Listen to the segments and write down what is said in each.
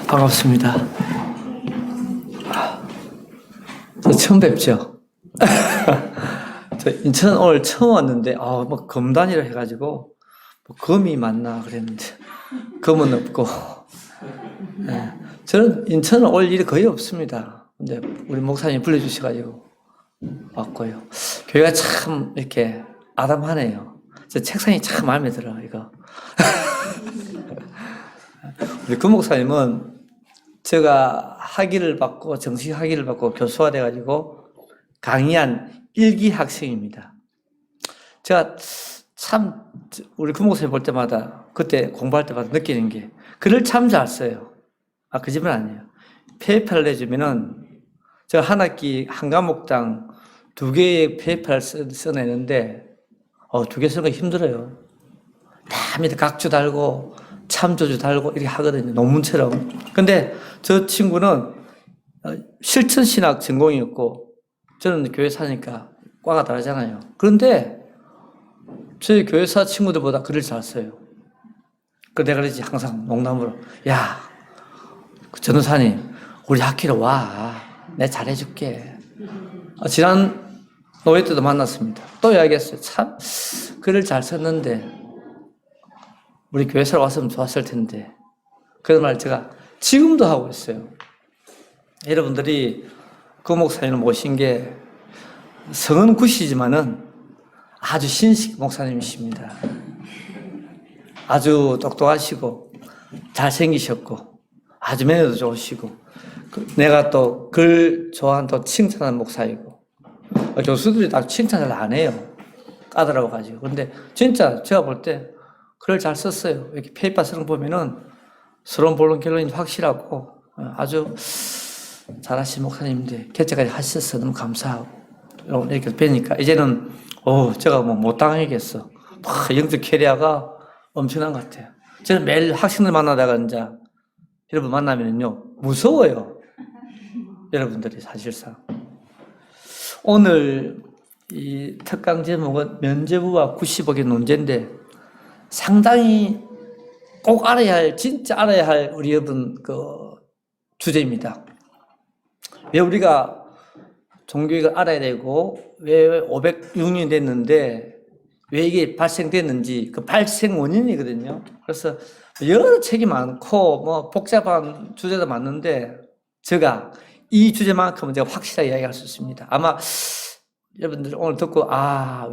반갑습니다. 저 처음 뵙죠? 저 인천 오늘 처음 왔는데, 뭐 검단이라 해가지고, 뭐 검이 맞나 그랬는데, 검은 없고. 네. 저는 인천은 올 일이 거의 없습니다. 근데 우리 목사님 불러주셔가지고 왔고요. 교회가 참 이렇게 아담하네요. 저 책상이 참 마음에 들어, 이거. 우리 그 목사님은 제가 학위를 받고, 정식 학위를 받고 교수가 돼가지고 강의한 일기 학생입니다. 제가 참, 우리 그 목사님 볼 때마다, 그때 공부할 때마다 느끼는 게, 글을 참 잘 써요. 거짓말 아니에요. 페이퍼를 내주면은, 제가 한 학기, 한 과목당 2개의 페이퍼를 써내는데, 2개 쓰는 거 힘들어요. 다 밑에 각주 달고, 참조주 달고 이렇게 하거든요. 논문처럼. 근데 저 친구는 실천신학 전공이었고, 저는 교회사니까 과가 다르잖아요. 그런데 저희 교회사 친구들보다 글을 잘 써요. 내가 그러지 항상 농담으로, 야, 전도사님, 우리 학교로 와. 내가 잘해줄게. 지난 노예 때도 만났습니다. 또 이야기했어요. 참 글을 잘 썼는데 우리 교회사로 왔으면 좋았을 텐데. 그런 말 제가 지금도 하고 있어요. 여러분들이 그 목사님을 모신 게 성은 구시지만은 아주 신식 목사님이십니다. 아주 똑똑하시고 잘생기셨고 아주 매너도 좋으시고 내가 또 글 좋아하는 또 칭찬하는 목사이고 교수들이 다 칭찬 잘 안 해요. 까다로워가지고. 근데 진짜 제가 볼 때 글을 잘 썼어요. 이렇게 페이퍼 쓰는 거 보면은 서론 본론 결론이 확실하고 아주 잘하신 목사님인데 개최까지 하셔서 너무 감사하고 이렇게 뵈니까 이제는 제가 뭐 못 당하겠어. 영적 캐리어가 엄청난 것 같아요. 저는 매일 학생들 만나다가 이제 여러분 만나면요 무서워요. 여러분들이 사실상 오늘 이 특강 제목은 면죄부와 90억의 논제인데 상당히 꼭 알아야 할, 진짜 알아야 할 우리 여러분 그 주제입니다. 왜 우리가 종교익을 알아야 되고 왜 506년이 됐는데 왜 이게 발생됐는지 그 발생 원인이거든요. 그래서 여러 책이 많고 뭐 복잡한 주제도 많은데 제가 이 주제만큼은 제가 확실하게 이야기할 수 있습니다. 아마 여러분들 오늘 듣고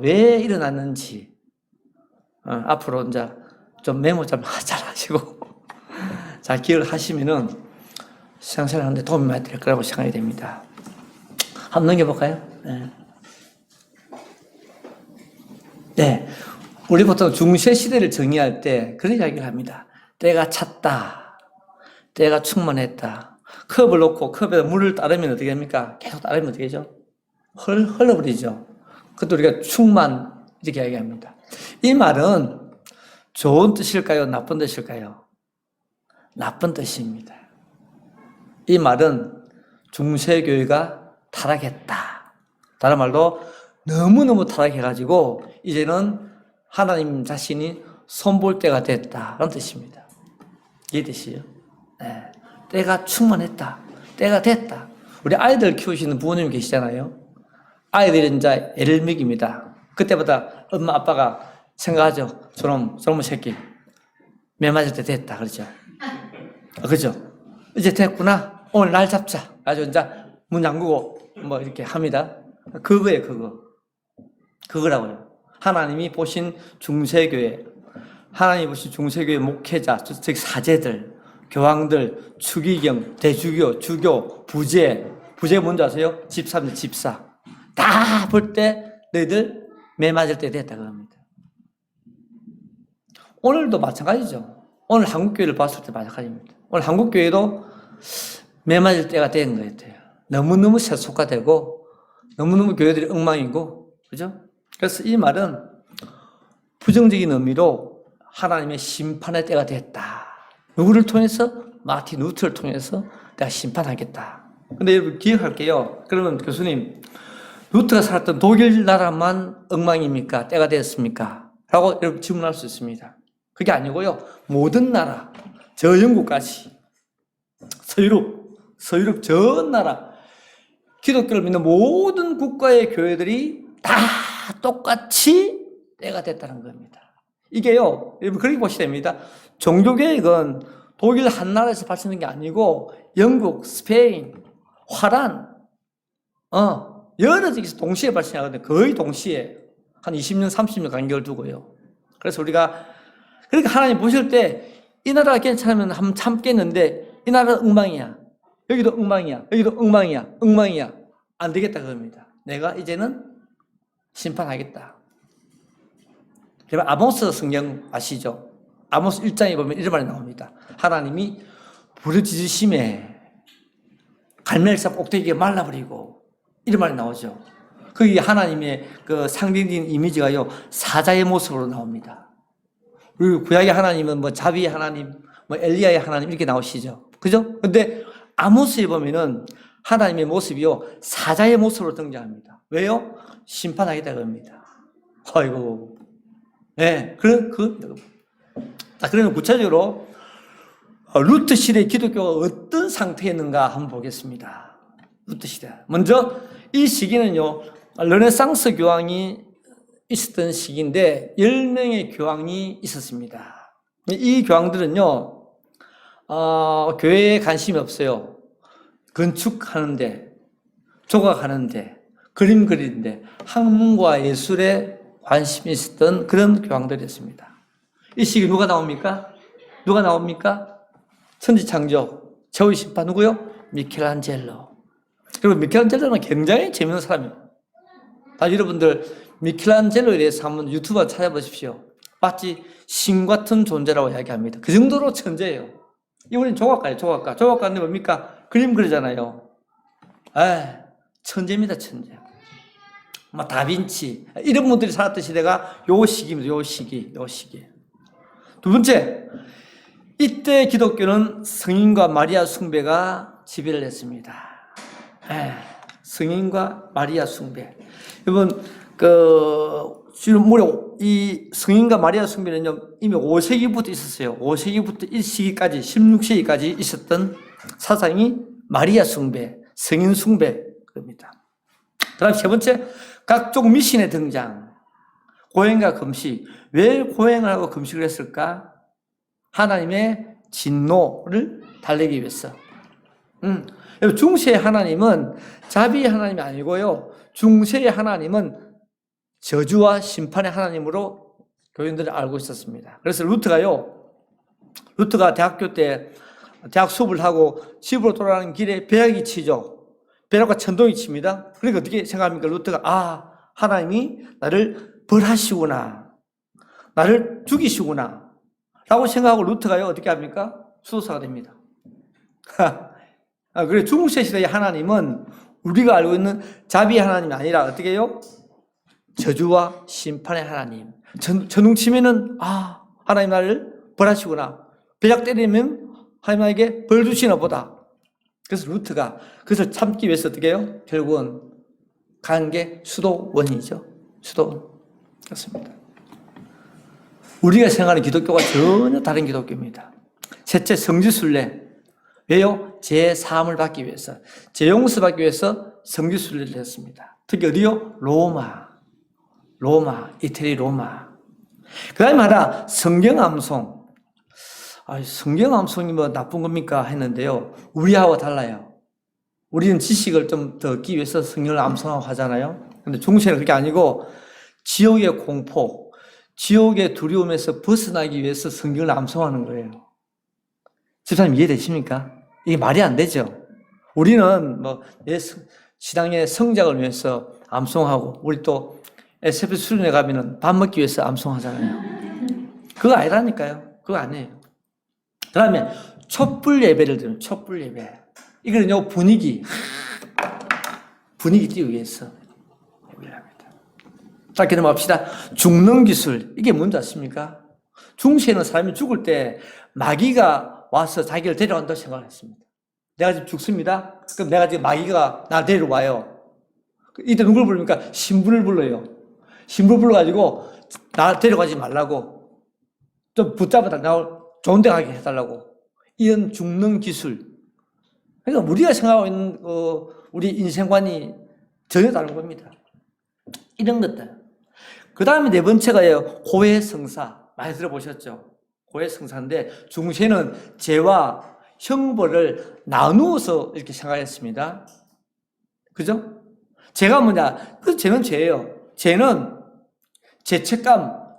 왜 일어났는지 앞으로 이제 좀 메모 좀 잘 하시고 잘 기억을 하시면은 신앙생활 하는데 도움이 많이 될 거라고 생각이 됩니다. 한번 넘겨볼까요? 네. 우리 보통 중세 시대를 정의할 때 그런 이야기를 합니다. 때가 찼다. 때가 충만했다. 컵을 놓고 컵에 물을 따르면 어떻게 합니까? 계속 따르면 어떻게 되죠? 흘러버리죠. 그것도 우리가 충만 이렇게 이야기합니다. 이 말은 좋은 뜻일까요? 나쁜 뜻일까요? 나쁜 뜻입니다. 이 말은 중세교회가 타락했다. 다른 말로 너무너무 타락해가지고 이제는 하나님 자신이 손볼 때가 됐다는 뜻입니다. 이해되시죠? 네. 때가 충만했다. 때가 됐다. 우리 아이들 키우시는 부모님 계시잖아요. 아이들이 이제 애를 먹입니다. 그때보다 엄마 아빠가 생각하죠. 저놈의 새끼 매 맞을 때 됐다. 그렇죠? 그렇죠? 이제 됐구나. 오늘 날 잡자. 아주 이제 문 잠그고 뭐 이렇게 합니다. 그거예요, 그거. 그거라고요. 하나님이 보신 중세교회, 하나님이 보신 중세교회 목회자, 즉 사제들, 교황들, 추기경, 대주교, 주교, 부제 뭔지 아세요? 집사입니다, 집사. 다 볼 때 너희들 매 맞을 때 됐다 그럽니다. 오늘도 마찬가지죠. 오늘 한국교회를 봤을 때 마찬가지입니다. 오늘 한국교회도 매 맞을 때가 된 것 같아요. 너무너무 세속화되고 너무너무 교회들이 엉망이고, 그죠? 그래서 이 말은 부정적인 의미로 하나님의 심판의 때가 됐다. 누구를 통해서? 마틴 루터를 통해서 내가 심판하겠다. 근데 여러분 기억할게요. 그러면 교수님, 루터가 살았던 독일 나라만 엉망입니까? 때가 됐습니까? 라고 여러분 질문할 수 있습니다. 그게 아니고요. 모든 나라, 저 영국까지 서유럽 전 나라, 기독교를 믿는 모든 국가의 교회들이 다 똑같이 때가 됐다는 겁니다. 이게요, 여러분 그렇게 보시면 됩니다. 종교개혁은 독일 한 나라에서 발생한 게 아니고 영국, 스페인, 화란, 여러 지역에서 동시에 발생하거든요. 거의 동시에. 한 20년, 30년 간격을 두고요. 그래서 우리가, 그러니까 하나님 보실 때 이 나라가 괜찮으면 한번 참겠는데 이 나라는 엉망이야. 여기도 엉망이야. 여기도 엉망이야. 엉망이야. 안 되겠다 그럽니다. 내가 이제는 심판하겠다. 그러면 아모스 성경 아시죠? 아모스 1장에 보면 이런 말이 나옵니다. 하나님이 부르짖으심에 갈멜산 꼭대기에 말라버리고 이런 말이 나오죠. 거기 하나님의 그 상징적인 이미지가요, 사자의 모습으로 나옵니다. 그리고 구약의 하나님은 뭐 자비의 하나님, 뭐 엘리야의 하나님 이렇게 나오시죠. 그죠? 근데 아모스에 보면은 하나님의 모습이요, 사자의 모습으로 등장합니다. 왜요? 심판하겠다 그럽니다. 아이고. 네. 그러면 구체적으로 루트 시대 기독교가 어떤 상태였는가 한번 보겠습니다. 루트 시대. 먼저 이 시기는요, 르네상스 교황이 있었던 시기인데 10명의 교황이 있었습니다. 이 교황들은요, 교회에 관심이 없어요. 건축하는데, 조각하는데, 그림 그리는데, 학문과 예술에 관심이 있었던 그런 교황들이었습니다. 이 시기 누가 나옵니까? 누가 나옵니까? 천지창조, 최후의 심판 누구요? 미켈란젤로. 그리고 미켈란젤로는 굉장히 재미있는 사람이에요. 여러분들 미켈란젤로에 대해서 한번 유튜브 찾아보십시오. 마치 신 같은 존재라고 이야기합니다. 그 정도로 천재예요. 이번엔 조각가예요, 조각가. 조각가는 뭡니까? 그림 그리잖아요. 천재입니다, 천재. 다빈치. 이런 분들이 살았던 시대가 요 시기입니다, 요 시기. 두 번째, 이때 기독교는 성인과 마리아 숭배가 지배를 했습니다. 성인과 마리아 숭배. 여러분, 이 성인과 마리아 숭배는요, 이미 5세기부터 있었어요. 5세기부터 1세기까지, 16세기까지 있었던 사상이 마리아 숭배, 성인 숭배입니다. 그 다음 세 번째, 각종 미신의 등장. 고행과 금식. 왜 고행을 하고 금식을 했을까? 하나님의 진노를 달래기 위해서. 중세의 하나님은 자비의 하나님이 아니고요, 중세의 하나님은 저주와 심판의 하나님으로 교인들은 알고 있었습니다. 그래서 루트가 대학교 때 대학 수업을 하고 집으로 돌아가는 길에 벼락이 치죠. 벼락과 천둥이 칩니다. 그러니까 어떻게 생각합니까? 루트가 하나님이 나를 벌하시구나, 나를 죽이시구나 라고 생각하고 루트가요, 어떻게 합니까? 수도사가 됩니다. 그래, 중세 시대의 하나님은 우리가 알고 있는 자비의 하나님이 아니라 어떻게 해요? 저주와 심판의 하나님. 천둥 치면은 하나님 나를 벌하시구나. 벼락 때리면 하나님 나에게 벌 주시나 보다. 그래서 루트가 그것을 참기 위해서 어떻게 해요? 결국은 간 게 수도원이죠. 수도원. 그렇습니다. 우리가 생각하는 기독교가 전혀 다른 기독교입니다. 셋째, 성지순례. 왜요? 제 사함을 받기 위해서, 제 용서 받기 위해서 성지순례를 했습니다. 특히 어디요? 로마, 이태리 로마. 그 다음에 하나, 성경암송. 성경암송이 뭐 나쁜 겁니까? 했는데요, 우리하고 달라요. 우리는 지식을 좀 더 얻기 위해서 성경을 암송하고 하잖아요. 근데 중세는 그게 아니고 지옥의 공포, 지옥의 두려움에서 벗어나기 위해서 성경을 암송하는 거예요. 집사님 이해되십니까? 이게 말이 안 되죠. 우리는 내 신앙의 성장을 위해서 암송하고, 우리 또 SF 수련회 가면은 밥 먹기 위해서 암송하잖아요. 그거 아니라니까요. 그거 아니에요. 그 다음에 촛불 예배를 드리는 촛불 예배. 이거는요, 분위기 띄우기 위해서 예배를 합니다. 자, 넘어갑시다. 죽는 기술. 이게 뭔지 아십니까? 중세는 사람이 죽을 때 마귀가 와서 자기를 데려간다고 생각했습니다. 내가 지금 죽습니다. 그럼 내가 지금 마귀가 나 데려와요. 이때 누굴 부릅니까? 신부를 불러요. 신부 불러가지고 나 데려가지 말라고, 좀 붙잡아다 나 좋은 데 가게 해달라고. 이런 죽는 기술. 그러니까 우리가 생각하고 있는 우리 인생관이 전혀 다른 겁니다. 이런 것들. 그 다음에 네 번째가요, 고해성사. 많이 들어보셨죠? 고해성사인데, 중세는 죄와 형벌을 나누어서 이렇게 생각했습니다. 그죠? 죄가 뭐냐? 그 죄는 죄예요. 죄는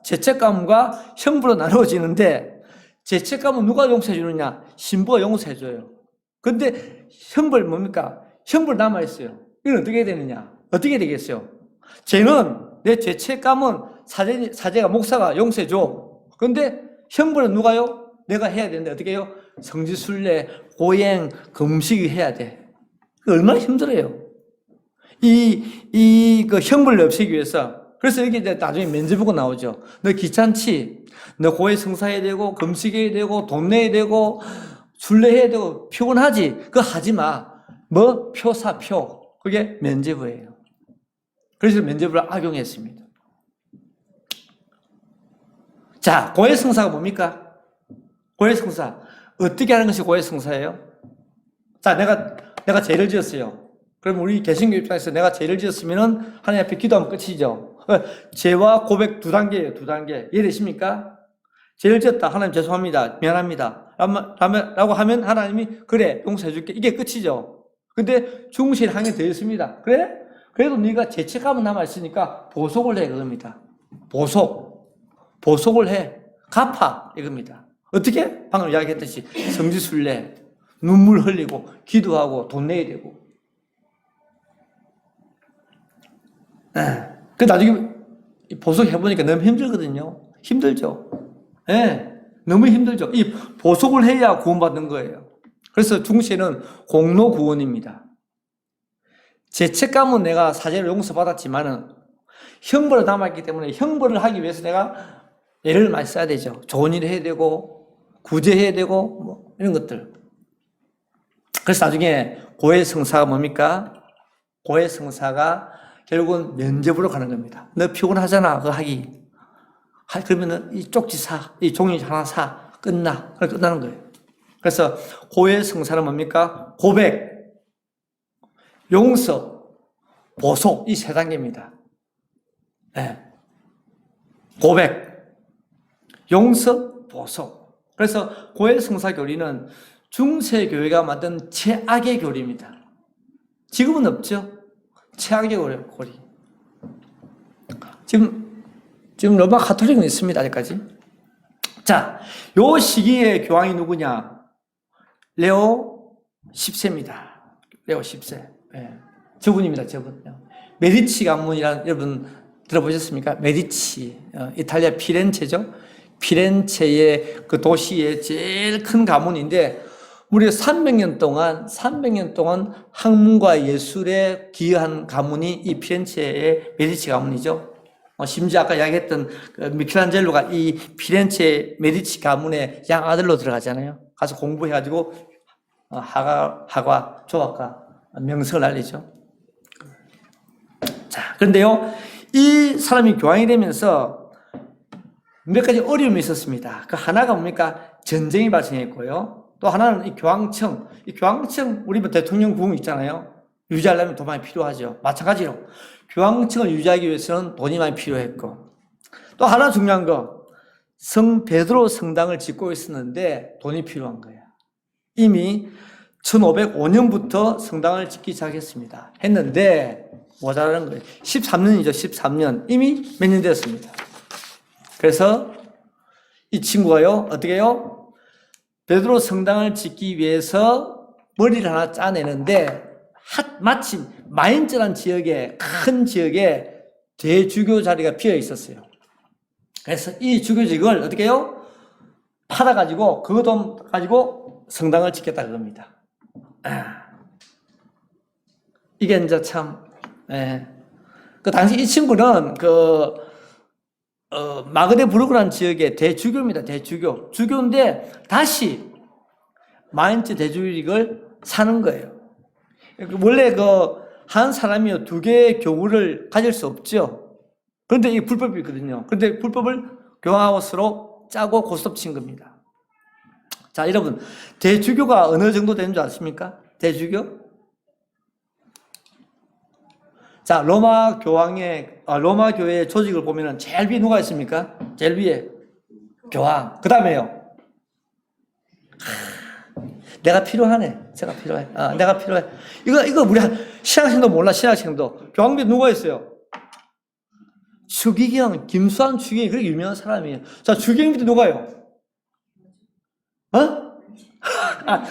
죄책감과 형벌로 나누어지는데, 죄책감은 누가 용서해 주느냐? 신부가 용서해 줘요. 근데 형벌 뭡니까? 형벌 남아있어요. 이건 어떻게 되느냐? 어떻게 되겠어요? 죄는, 내 죄책감은 사제가, 목사가 용서해 줘. 근데 형벌은 누가요? 내가 해야 되는데 어떻게 해요? 성지순례, 고행, 금식이 해야 돼. 얼마나 힘들어요. 그 형벌을 없애기 위해서. 그래서 여기 이제 나중에 면제부가 나오죠. 너 귀찮지? 너 고해 성사해야 되고, 금식해야 되고, 돈 내야 되고, 순례해야 되고, 피곤하지? 그거 하지 마. 뭐? 표. 그게 면제부예요. 그래서 면제부를 악용했습니다. 자, 고해 성사가 뭡니까? 고해 성사. 어떻게 하는 것이 고해 성사예요? 자, 내가 죄를 지었어요. 그럼 우리 개신교 입장에서 내가 죄를 지었으면은 하나님 앞에 기도하면 끝이죠. 죄와 고백 두 단계예요, 두 단계. 이해되십니까? 죄를 지었다. 하나님 죄송합니다. 미안합니다. 라고 하면 하나님이 그래, 용서해 줄게. 이게 끝이죠. 근데 중실 항이 되어 있습니다. 그래? 그래도 네가 죄책감은 남아있으니까 보속을 해, 그겁니다. 보속을 해. 갚아, 이겁니다. 어떻게? 방금 이야기했듯이 성지순례, 눈물 흘리고, 기도하고, 돈 내야 되고. 그 나중에 보속해보니까 너무 힘들거든요. 힘들죠. 너무 힘들죠. 이 보속을 해야 구원받는 거예요. 그래서 중세는 공로구원입니다. 죄책감은 내가 사죄를 용서받았지만은 형벌을 남았기 때문에 형벌을 하기 위해서 내가 애를 많이 써야 되죠. 좋은 일 해야 되고, 구제해야 되고, 뭐, 이런 것들. 그래서 나중에 고해성사가 뭡니까? 고해성사가 결국은 면접으로 가는 겁니다. 너 피곤하잖아, 그거 하기. 그러면은 이 쪽지 사, 이 종이 하나 사. 끝나는 거예요. 그래서 고해성사는 뭡니까? 고백, 용서, 보속, 이 세 단계입니다. 고백, 용서, 보속. 그래서 고해성사 교리는 중세교회가 만든 최악의 교리입니다. 지금은 없죠? 최악의 고리. 지금 로마 가톨릭은 있습니다, 아직까지. 자, 요 시기에 교황이 누구냐? 레오 10세입니다. 레오 10세. 저분입니다, 저분. 메디치 가문이라는, 여러분 들어보셨습니까? 메디치. 이탈리아 피렌체죠? 피렌체의 그 도시의 제일 큰 가문인데, 무려 300년 동안 학문과 예술에 기여한 가문이 이 피렌체의 메디치 가문이죠. 심지어 아까 이야기했던 미켈란젤로가 이 피렌체 메디치 가문의 양아들로 들어가잖아요. 가서 공부해가지고 학과, 조각가 명성을 날리죠. 자, 그런데요, 이 사람이 교황이 되면서 몇 가지 어려움이 있었습니다. 그 하나가 뭡니까? 전쟁이 발생했고요. 또 하나는 이 교황청, 우리 뭐 대통령 부흥 있잖아요. 유지하려면 돈 많이 필요하죠. 마찬가지로 교황청을 유지하기 위해서는 돈이 많이 필요했고, 또 하나 중요한 거, 성 베드로 성당을 짓고 있었는데 돈이 필요한 거예요. 이미 1505년부터 성당을 짓기 시작했습니다. 했는데 모자라는 거예요. 13년이죠, 13년. 이미 몇 년 됐습니다. 그래서 이 친구가요, 어떻게 해요? 베드로 성당을 짓기 위해서 머리를 하나 짜내는데, 마침 마인츠라는 지역에, 큰 지역에 대주교 자리가 비어 있었어요. 그래서 이 주교직을 어떻게 해요? 팔아가지고, 그 돈 가지고 성당을 짓겠다 그럽니다. 이게 이제 참, 그 당시 이 친구는 마그데부르크라는 지역의 대주교입니다. 대주교. 주교인데 다시 마인츠 대주교직을 사는 거예요. 원래 한 사람이 두 개의 교구를 가질 수 없죠. 그런데 이게 불법이 있거든요. 그런데 불법을 교황하고 서로 짜고 고스톱 친 겁니다. 자, 여러분, 대주교가 어느 정도 되는 줄 아십니까? 대주교? 자, 로마 교회의 조직을 보면은 제일 위에 누가 있습니까? 제일 위에 교황. 그 다음에요. 내가 필요하네. 제가 필요해. 내가 필요해. 이거 우리 신학생도 몰라, 신학생도. 교황 밑에 누가 있어요? 추기경, 김수환 추기경이 그렇게 유명한 사람이에요. 자, 추기경 밑에 누가요?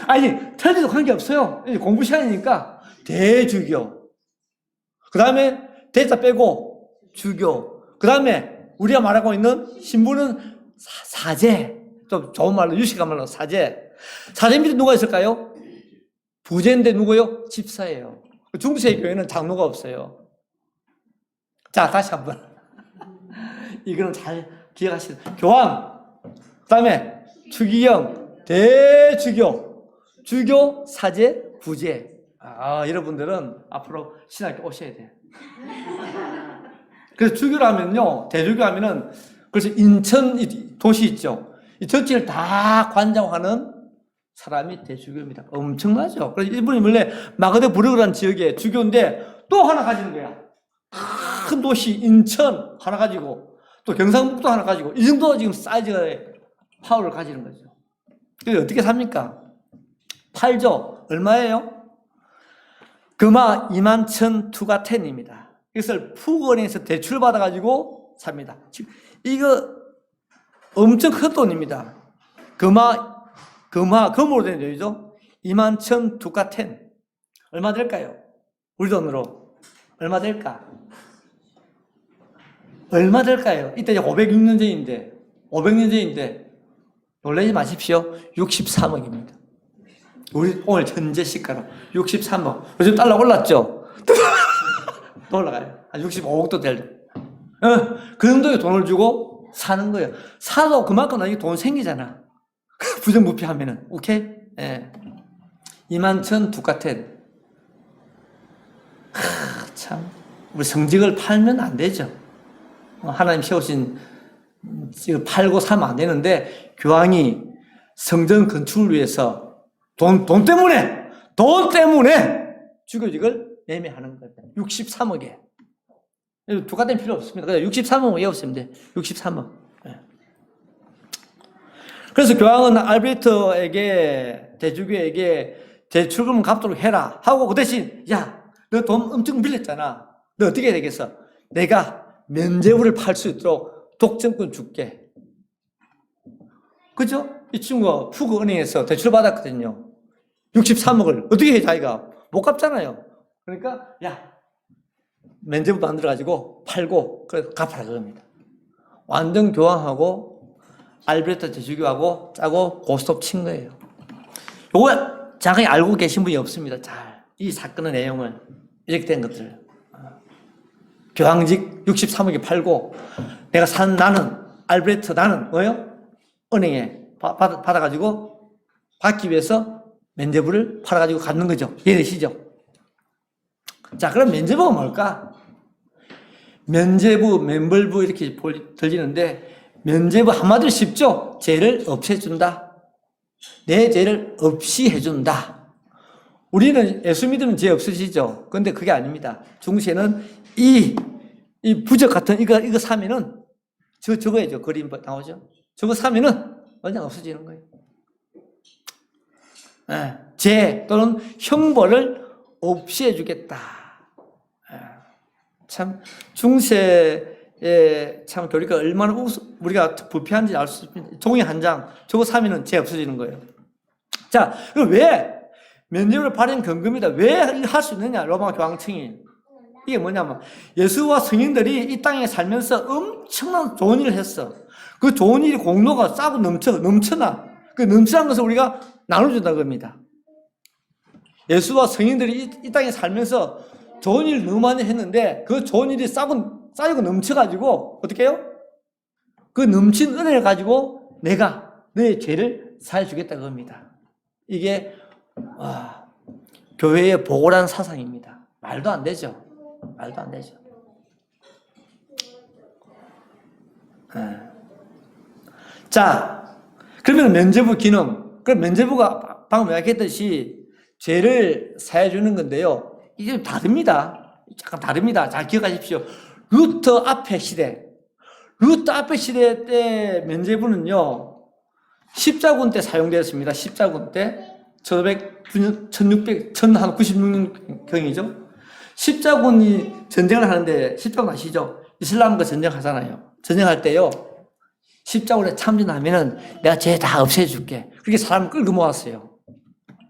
아니, 틀리도 관계없어요. 공부 시간이니까 대주교. 그 다음에 대자 빼고 주교. 그 다음에 우리가 말하고 있는 신부는 사제. 좀 좋은 말로, 유식한 말로 사제. 사제 밑에 누가 있을까요? 부제인데 누구요? 집사예요. 중세 교회는 장로가 없어요. 자, 다시 한번. 이거는 잘 기억하시죠. 교황, 그 다음에 추기경, 대주교, 주교, 사제, 부제. 여러분들은 앞으로 신학교 오셔야 돼요. 그래서 주교라면요, 대주교 하면은, 그래서 인천 도시 있죠. 이 전체를 다 관장하는 사람이 대주교입니다. 엄청나죠? 그래서 이분이 원래 마그데부르크라는 지역의 주교인데 또 하나 가지는 거야. 큰 도시 인천 하나 가지고 또 경상북도 하나 가지고 이 정도 지금 사이즈의 파워를 가지는 거죠. 그래서 어떻게 삽니까? 팔죠. 얼마예요? 금화 21,000투가텐입니다. 이것을 푸근에서 대출 받아가지고 삽니다. 이거 엄청 큰 돈입니다. 금으로 된 돈이죠. 21,000투가텐. 얼마 될까요? 우리 돈으로. 얼마 될까? 얼마 될까요? 이때 506년 전인데, 500년 전인데, 놀라지 마십시오. 63억입니다. 우리 오늘 현재 시가로 63억. 요즘 달러 올랐죠? 또 올라가요. 한 65억도 될. 그 정도의 돈을 주고 사는 거예요. 사도 그만큼 나중에 돈 생기잖아. 부정부패하면은. 오케이? 예. 21,000투가텐. 참. 우리 성직을 팔면 안 되죠. 하나님 세우신, 팔고 사면 안 되는데, 교황이 성전 건축을 위해서 돈 때문에 주교직을 매매하는 거예요. 63억에. 투가텐 필요 없습니다. 그냥 63억 외웠으면 돼. 63억. 네. 그래서 교황은 알베르토에게, 대주교에게 대출금 갚도록 해라 하고 그 대신, 야, 너 돈 엄청 빌렸잖아. 너 어떻게 해야 되겠어? 내가 면제부를 팔 수 있도록 독점권 줄게. 그죠? 이 친구가 푸그은행에서 대출 받았거든요. 63억을. 어떻게 해, 자기가? 못 갚잖아요. 그러니까, 야, 면제부 만들어가지고 팔고, 그래서 갚아라, 그럽니다. 완전 교황하고, 알베르토 대주교하고 짜고 고스톱 친 거예요. 요거 자세히 알고 계신 분이 없습니다. 잘. 이 사건의 내용을. 이렇게 된 것들. 교황직 63억에 팔고, 나는, 알베르토, 나는, 뭐요? 은행에 받아가지고, 받기 위해서 면제부를 팔아가지고 갚는 거죠. 이해되시죠? 자, 그럼 면제부가 뭘까? 면제부, 면벌부 이렇게 들리는데, 면제부 한마디로 쉽죠? 죄를 없애준다. 내 죄를 없이 해준다. 우리는 예수 믿으면 죄 없으시죠? 근데 그게 아닙니다. 중세는 이 부적 같은 이거 사면은, 저거예요. 그림 나오죠? 저거 사면은 그냥 없어지는 거예요. 네. 죄 또는 형벌을 없이 해주겠다. 참 중세의 참 교리가 얼마나 우리가 부패한지 알 수 있습니다. 종이 한 장 저거 사면은 죄 없어지는 거예요. 자, 그럼 왜 면제부를 발행 근거입니다. 왜 할 수 있느냐? 로마 교황청이 이게 뭐냐면 예수와 성인들이 이 땅에 살면서 엄청난 좋은 일을 했어. 그 좋은 일이 공로가 싸고 넘쳐나. 그 넘치는 것을 우리가 나눠준다고 합니다. 예수와 성인들이 이 땅에 살면서 좋은 일을 너무 많이 했는데 그 좋은 일이 쌓이고 넘쳐가지고 어떻게 해요? 그 넘친 은혜를 가지고 내가 너의 죄를 사해주겠다고 합니다. 이게 교회의 보고란 사상입니다. 말도 안 되죠. 말도 안 되죠. 자, 그러면 면제부 기능. 그럼 면제부가 방금 이야기했듯이 죄를 사해 주는 건데요. 이게 좀 다릅니다. 약간 다릅니다. 잘 기억하십시오. 루터 앞에 시대 때 면죄부는요, 십자군 때 사용되었습니다. 십자군 때 1696년경이죠. 십자군이 전쟁을 하는데, 십자군 아시죠? 이슬람과 전쟁하잖아요. 전쟁할 때요, 십자군에 참전하면은 내가 죄 다 없애줄게. 그렇게 사람을 끌고 모았어요.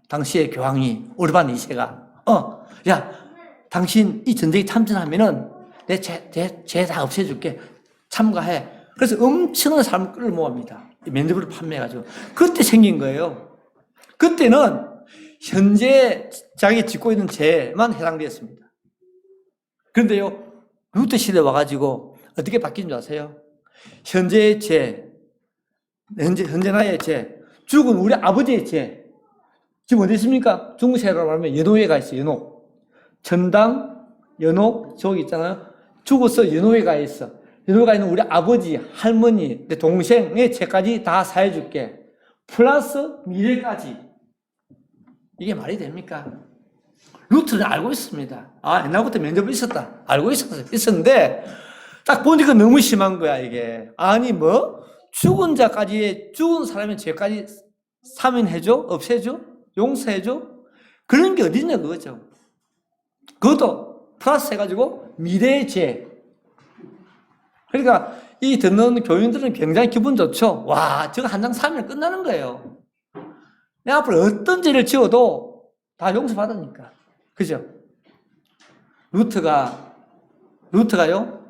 당시의 교황이, 우르반 2세가. 야, 당신 이 전쟁에 참전하면은 내 죄 다 없애줄게. 참가해. 그래서 엄청난 사람을 끌고 모읍니다. 면죄부를 판매해가지고. 그때 생긴 거예요. 그때는 현재 자기 짓고 있는 죄만 해당되었습니다. 그런데요, 루터 시대에 와가지고 어떻게 바뀐 줄 아세요? 현재의 죄, 현재 나의 죄, 죽은 우리 아버지의 죄. 지금 어디 있습니까? 중세라고 하면 연호회가 있어요, 연호. 전당, 연호, 저기 있잖아요. 죽어서 연호회가 있어. 연호회가 있는 우리 아버지, 할머니, 내 동생의 죄까지 다 사해줄게. 플러스 미래까지. 이게 말이 됩니까? 루터는 알고 있습니다. 옛날부터 면접이 있었다. 알고 있었는데, 딱 보니까 너무 심한 거야, 이게. 아니, 죽은 사람의 죄까지 사면해줘? 없애줘? 용서해줘? 그런 게 어딨냐, 그거죠. 그것도 플러스 해가지고 미래의 죄. 그러니까 이 듣는 교인들은 굉장히 기분 좋죠. 와, 저거 한 장 사면 끝나는 거예요. 내가 앞으로 어떤 죄를 지어도 다 용서받으니까. 그죠? 루터가요,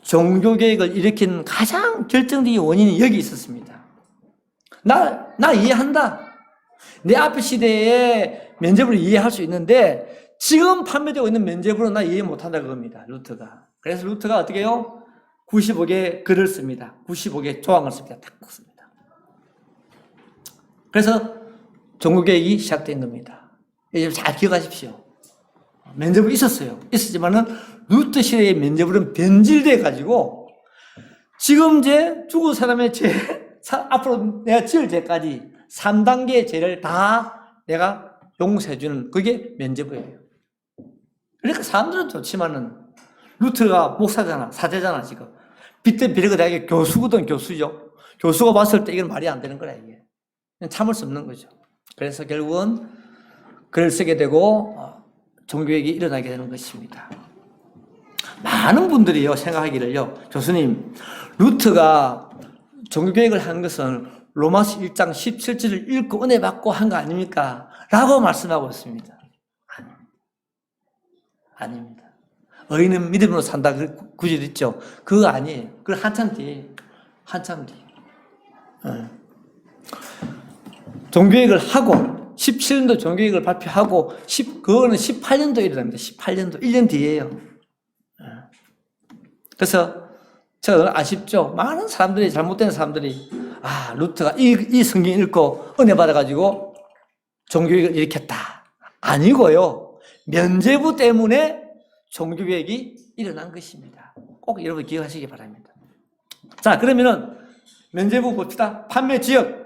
종교개혁을 일으킨 가장 결정적인 원인이 여기 있었습니다. 나 이해한다. 내 앞의 시대의 면죄부를 이해할 수 있는데, 지금 판매되고 있는 면죄부는 나 이해 못한다, 그겁니다. 루터가. 그래서 루터가 어떻게 해요? 95개 글을 씁니다. 95개 조항을 씁니다. 딱 씁니다. 그래서 종교개혁이 시작된 겁니다. 이제 잘 기억하십시오. 면죄부 있었어요. 있었지만은 루터 시대의 면죄부는 변질돼가지고 지금 이제 죽은 사람의 죄, 앞으로 내가 지을 죄까지 3단계의 죄를 다 내가 용서해주는 그게 면죄부예요. 그러니까 사람들은 좋지만은 루터가 목사잖아, 사제잖아, 지금. 비트비르그 대학의 교수거든, 교수죠. 교수가 봤을 때 이건 말이 안 되는 거라, 이게. 참을 수 없는 거죠. 그래서 결국은 글을 쓰게 되고 종교개혁이 일어나게 되는 것입니다. 많은 분들이요, 생각하기를요, 교수님, 루터가 종교개혁을 한 것은 로마서 1장 17절을 읽고 은혜 받고 한 거 아닙니까? 라고 말씀하고 있습니다. 아닙니다. 의인은 믿음으로 산다, 그 구절 있죠? 그거 아니에요. 그건 한참 뒤에. 종교개혁을 하고 17년도 종교개혁을 발표하고 그거는 18년도에 일어납니다. 18년도 1년 뒤에요. 그래서 제가 아쉽죠? 많은 사람들이, 잘못된 사람들이 루터가 이 성경 읽고 은혜 받아가지고 종교개혁을 일으켰다. 아니고요. 면죄부 때문에 종교개혁이 일어난 것입니다. 꼭 여러분 기억하시기 바랍니다. 자, 그러면은 면죄부 봅시다. 판매 지역.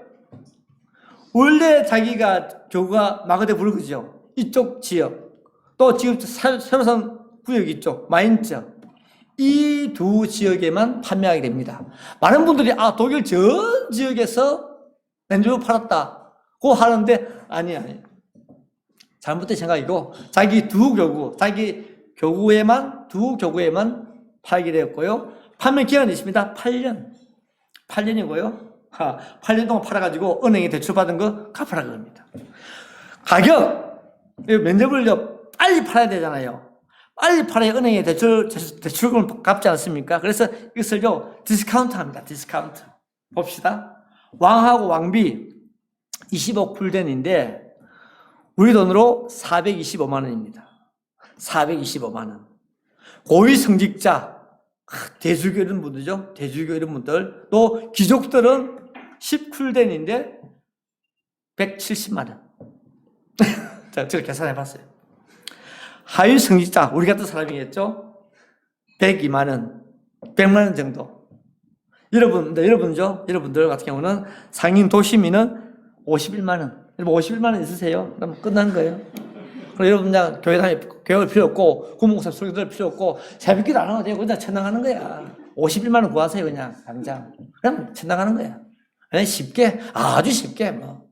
원래 자기가 교구가 마그데 부르크죠. 이쪽 지역. 또 지금 새로 산 구역 있죠. 마인츠. 이 두 지역에만 판매하게 됩니다. 많은 분들이 독일 전 지역에서 면죄부 팔았다고 하는데 아니. 잘못된 생각이고 자기 두 교구에만 팔게 되었고요. 판매 기간이 있습니다. 8년이고요. 8년 동안 팔아가지고 은행에 대출받은 거 갚으라고 합니다. 가격! 면접을 빨리 팔아야 되잖아요. 빨리 팔아야 은행에 대출금을 갚지 않습니까? 그래서 이것을 디스카운트 합니다. 디스카운트. 봅시다. 왕하고 왕비 25쿨덴인데 우리 돈으로 425만 원입니다. 425만 원. 고위 성직자, 대주교 이런 분들이죠. 대주교 이런 분들. 또 귀족들은 10쿨덴인데 170만 원. 제가 계산해 봤어요. 하위 성직자, 우리 같은 사람이겠죠? 102만 원, 100만 원 정도. 여러분들 같은 경우는 상인 도시민은 51만 원. 여러분 51만 원 있으세요? 그럼 끝난 거예요. 그럼 여러분 그냥 교회 교육을 필요 없고 구목사 소리 들을 필요 없고 새벽기도 안 하고 되고 그냥 천당하는 거야. 51만 원 구하세요 그냥 당장. 그럼 천당하는 거야. 그냥 쉽게 아주 쉽게 뭐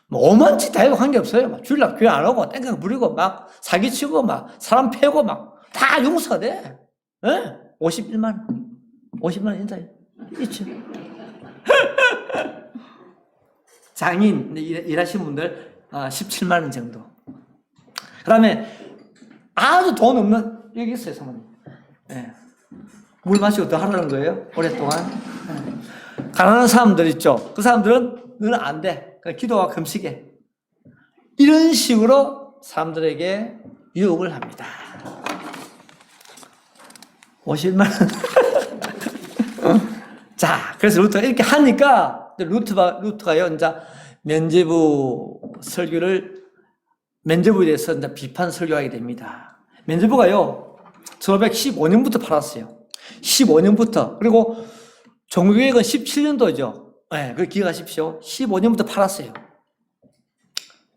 오만치 다 해도 관계 없어요. 막 주일날 교회 안 오고 땡깡 부리고 막 사기치고 막 사람 패고 막 다 용서가 돼. 예? 51만 원. 50만 원 인자 있죠. 장인 일하시는 분들 17만 원 정도. 그 다음에 아주 돈 없는 여기 있어요 사모님. 예. 물 마시고 더 하라는 거예요 오랫동안. 예. 가난한 사람들 있죠. 그 사람들은 너는 안 돼. 그냥 기도와 금식에 이런 식으로 사람들에게 유혹을 합니다. 50만 원. 자, 그래서 루트가 이렇게 하니까 루트가요 이제 면죄부에 대해서 이제 비판 설교하게 됩니다. 면죄부가요 1515년부터 팔았어요. 15년부터. 그리고 종교개혁은 17년도죠. 네, 그걸 기억하십시오. 15년부터 팔았어요.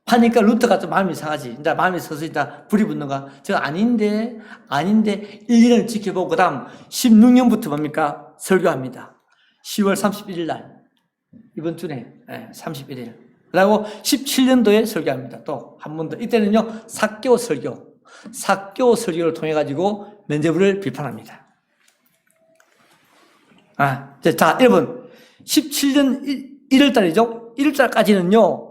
파니까 루터가 좀 마음이 상하지. 이제 마음이 서서 이제 불이 붙는가. 제가 아닌데, 1년을 지켜보고, 그 다음 16년부터 뭡니까? 설교합니다. 10월 31일 날. 이번 주에, 31일. 그리고 17년도에 설교합니다. 또, 한 번 더. 이때는요, 사교 설교를 통해가지고 면죄부를 비판합니다. 자, 여러분. 17년 1월 달이죠? 1월 달까지는요,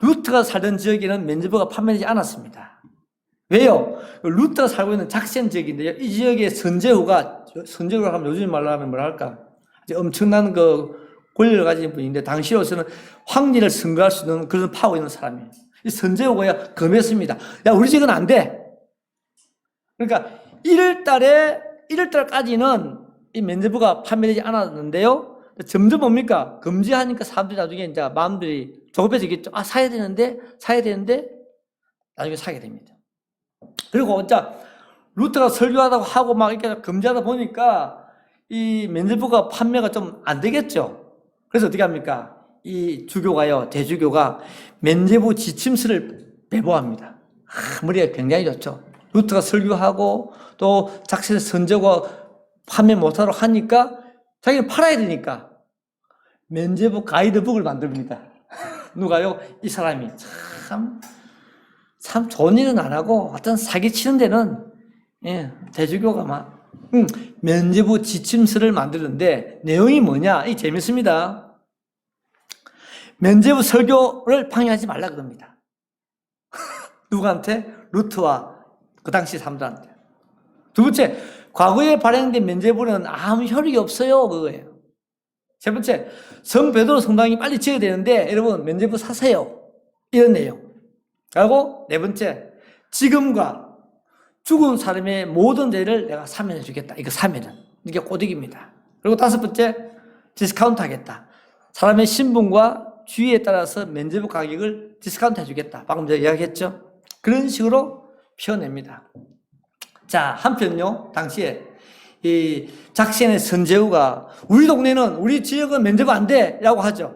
루트가 살던 지역에는 면죄부가 판매되지 않았습니다. 왜요? 루트가 살고 있는 작센 지역인데요. 이 지역의 선제후가 하면 요즘 말로 하면 뭐라 할까? 엄청난 권력을 가진 분인데, 당시로서는 황제를 선거할 수 있는 그런 파워 있는 사람이에요. 이 선제후가 금했습니다. 야, 우리 지역은 안 돼! 그러니까 1월 달까지는 이 면죄부가 판매되지 않았는데요. 점점 뭡니까? 금지하니까 사람들이 나중에 이제 마음들이 조급해지겠죠. 사야 되는데 나중에 사게 됩니다. 그리고 이제 루터가 설교하다고 하고 막 이렇게 금지하다 보니까 이 면죄부가 판매가 좀 안 되겠죠. 그래서 어떻게 합니까? 이 대주교가 면죄부 지침서를 배포합니다. 머리가 굉장히 좋죠. 루터가 설교하고 또 작세 선제가 판매 못하도록 하니까 자기는 팔아야 되니까 면죄부 가이드북을 만듭니다. 누가요? 이 사람이 참 좋은 일은 안 하고 어떤 사기치는 데는 대주교가 막 면죄부 지침서를 만드는데 내용이 뭐냐? 이 재밌습니다. 면죄부 설교를 방해하지 말라 그럽니다. 누구한테? 루트와 그 당시 사람들한테. 두 번째, 과거에 발행된 면죄부는 아무 효력이 없어요. 그거예요. 세 번째, 성 베드로 성당이 빨리 지어야 되는데 여러분 면죄부 사세요. 이런 내용. 그리고 네 번째, 지금과 죽은 사람의 모든 죄를 내가 사면해 주겠다. 이거 사면은. 이게 꼬득입니다. 그리고 다섯 번째, 디스카운트 하겠다. 사람의 신분과 주의에 따라서 면죄부 가격을 디스카운트 해주겠다. 방금 제가 이야기했죠. 그런 식으로 표현합니다. 자, 한편요, 당시에 이 작센의 선제후가 우리 동네는, 우리 지역은 면죄부 안 돼! 라고 하죠.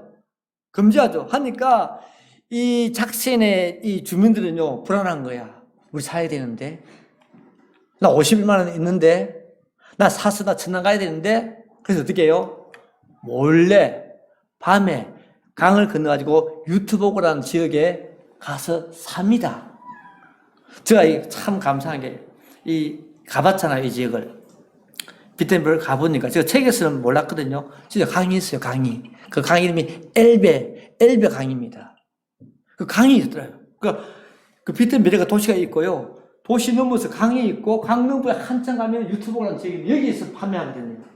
금지하죠. 하니까 이 작센의 이 주민들은요, 불안한 거야. 우리 사야 되는데. 나 51만 원 있는데. 나 사서 나 천당 가야 되는데. 그래서 어떻게 해요? 몰래 밤에 강을 건너가지고 유튜브라는 지역에 가서 삽니다. 제가 참 감사한 게, 가봤잖아요, 이 지역을. 비텐버를 가보니까, 제가 책에서는 몰랐거든요. 진짜 강이 있어요, 강이. 그 강 이름이 엘베 강입니다. 그 강이 있더라고요. 그 비텐베르가 도시가 있고요. 도시 넘어서 강이 있고, 강 너머에 한참 가면 유튜브라는 지역이 여기에서 판매하게 됩니다.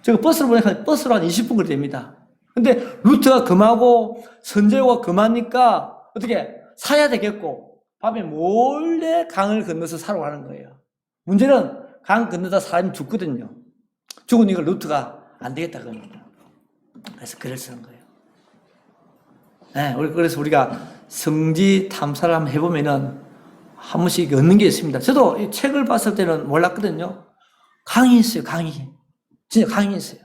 제가 버스로 보니까 버스로 한 20분 거리 됩니다. 근데 루트가 금하고 선제후가 금하니까 어떻게 사야 되겠고, 밤에 몰래 강을 건너서 사러 가는 거예요. 문제는 강 건너다 사람이 죽거든요. 죽으니까 루트가 안 되겠다 그럽니다. 그래서 글을 쓰는 거예요. 그래서 우리가 성지 탐사를 한번 해보면은 한 번씩 얻는 게 있습니다. 저도 이 책을 봤을 때는 몰랐거든요. 강이 있어요, 강이. 진짜 강이 있어요.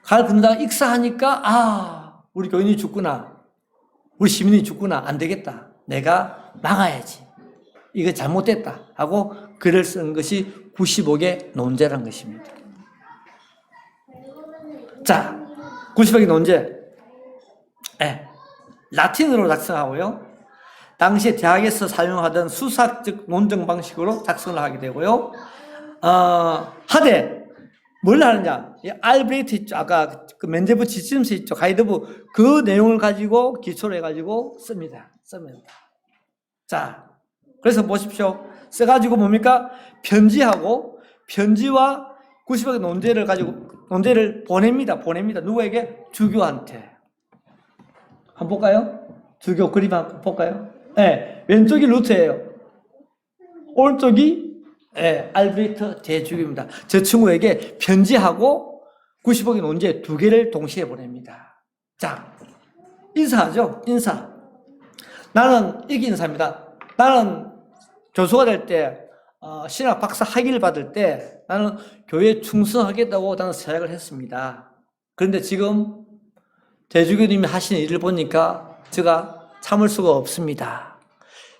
강을 건너다가 익사하니까, 우리 교인이 죽구나. 우리 시민이 죽구나. 안 되겠다. 내가 막아야지. 이거 잘못됐다. 하고 글을 쓴 것이 95개 논제란 것입니다. 자, 95개 논제. 라틴어로 작성하고요. 당시에 대학에서 사용하던 수사적 논증 방식으로 작성을 하게 되고요. 하되 뭘 하느냐? 알브레이트 있죠. 아까 그 멘제부 지침서 있죠. 가이드북 그 내용을 가지고 기초로 해가지고 씁니다. 자, 그래서 보십시오. 써가지고 뭡니까? 편지와 90개 논제를 가지고 논제를 보냅니다. 누구에게? 주교한테. 한번 볼까요? 주교 그림 한번 볼까요? 네, 왼쪽이 루트예요. 오른쪽이 알브레이트 대주교입니다. 저 친구에게 편지하고 95개 논제 2개를 동시에 보냅니다. 자, 인사하죠? 인사. 나는 이렇게 인사합니다. 나는 교수가 될 때, 신학 박사 학위를 받을 때 나는 교회에 충성하겠다고 나는 서약을 했습니다. 그런데 지금 대주교님이 하시는 일을 보니까 제가 참을 수가 없습니다.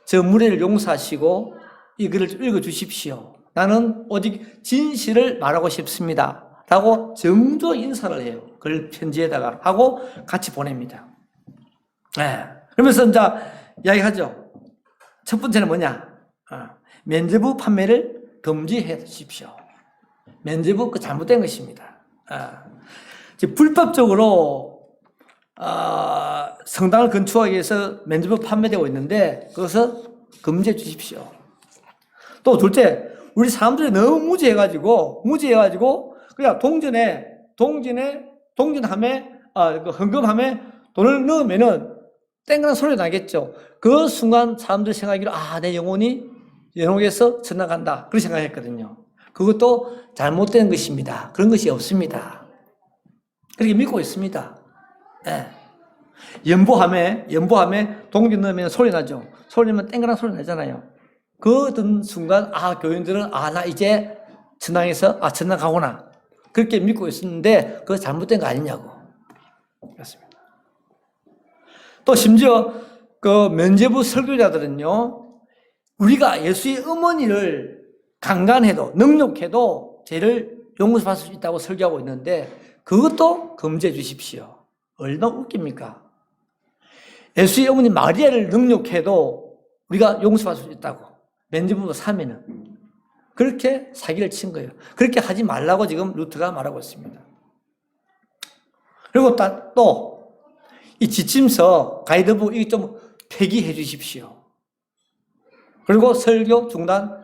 저 무례를 용서하시고 이 글을 좀 읽어주십시오. 나는 오직 진실을 말하고 싶습니다. 라고 정도 인사를 해요. 글 편지에다가 하고 같이 보냅니다. 그러면서 이제 이야기하죠. 첫 번째는 뭐냐? 면제부 판매를 금지해 주십시오. 면제부 그 잘못된 것입니다. 불법적으로 성당을 건축하기 위해서 면제부 판매되고 있는데 그것을 금지해 주십시오. 또 둘째, 우리 사람들이 너무 무지해가지고 그냥 동전함에 헌금함에 돈을 넣으면은 땡그란 소리 나겠죠. 그 순간 사람들 생각하기로 내 영혼이 연옥에서 전락한다. 그렇게 생각했거든요. 그것도 잘못된 것입니다. 그런 것이 없습니다. 그렇게 믿고 있습니다. 연보함에 동전 넣으면 소리 나죠. 소리 나면 땡그란 소리 나잖아요. 그 듣는 순간 교인들은 나 이제 전락하구나. 그렇게 믿고 있었는데 그거 잘못된 거 아니냐고. 그렇습니다. 또 심지어 그 면제부 설교자들은요, 우리가 예수의 어머니를 강간해도 능욕해도 죄를 용서받을 수 있다고 설교하고 있는데 그것도 금지해 주십시오. 얼마나 웃깁니까? 예수의 어머니 마리아를 능욕해도 우리가 용서받을 수 있다고. 면제부 사면은 그렇게 사기를 친 거예요. 그렇게 하지 말라고 지금 루트가 말하고 있습니다. 그리고 또 이 지침서 가이드북 이거 좀 폐기해 주십시오. 그리고 설교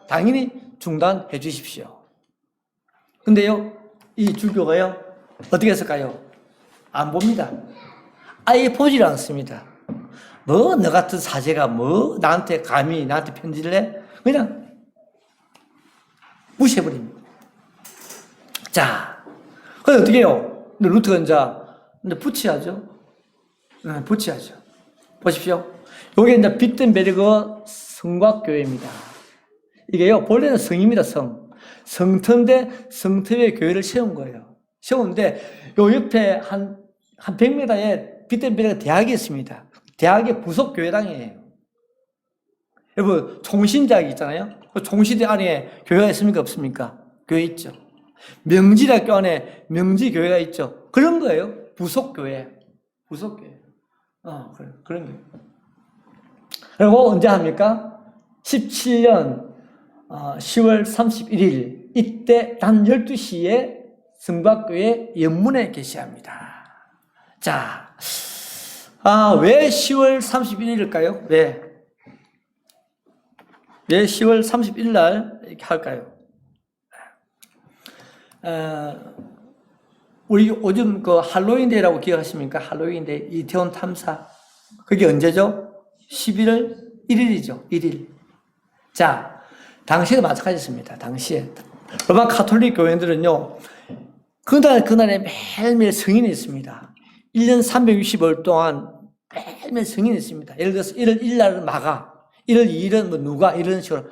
당연히 중단해 주십시오. 근데요, 이 주교가요, 어떻게 했을까요? 안 봅니다. 아예 보질 않습니다. 너 같은 사제가 나한테 감히 나한테 편지를 해? 그냥 무시해버립니다. 자, 그래서 어떻게 해요? 루트가 이제 붙여야죠. 붙여야죠. 보십시오. 여기 이제 비텐베르그 성곽교회입니다. 이게요, 본래는 성입니다, 성. 성터인데 성터에 교회를 세운 거예요. 세우는데 요 옆에 한 100m에 비텐베르그 대학이 있습니다. 대학의 부속 교회당이에요. 여러분, 총신대학이 있잖아요. 그 총신대 안에 교회가 있습니까? 없습니까? 교회 있죠. 명지대학교 안에 명지교회가 있죠. 그런 거예요. 부속교회. 그런 거예요. 그리고 언제 합니까? 17년 10월 31일 이때 단 12시에 성곽교회 연문에 게시합니다. 자, 왜 10월 31일일까요? 왜 10월 31일 날 이렇게 할까요? 우리 요즘 그 할로윈데이라고 기억하십니까? 할로윈데이, 이태원 탐사. 그게 언제죠? 11월 1일이죠. 1일. 자, 당시에도 마찬가지였습니다. 당시에. 로마 가톨릭 교회들은요, 그날에 매일매일 성인이 있습니다. 1년 365일 동안 매일매일 성인이 있습니다. 예를 들어서 1월 1일날은 마가, 1월 2일은 누가, 이런 식으로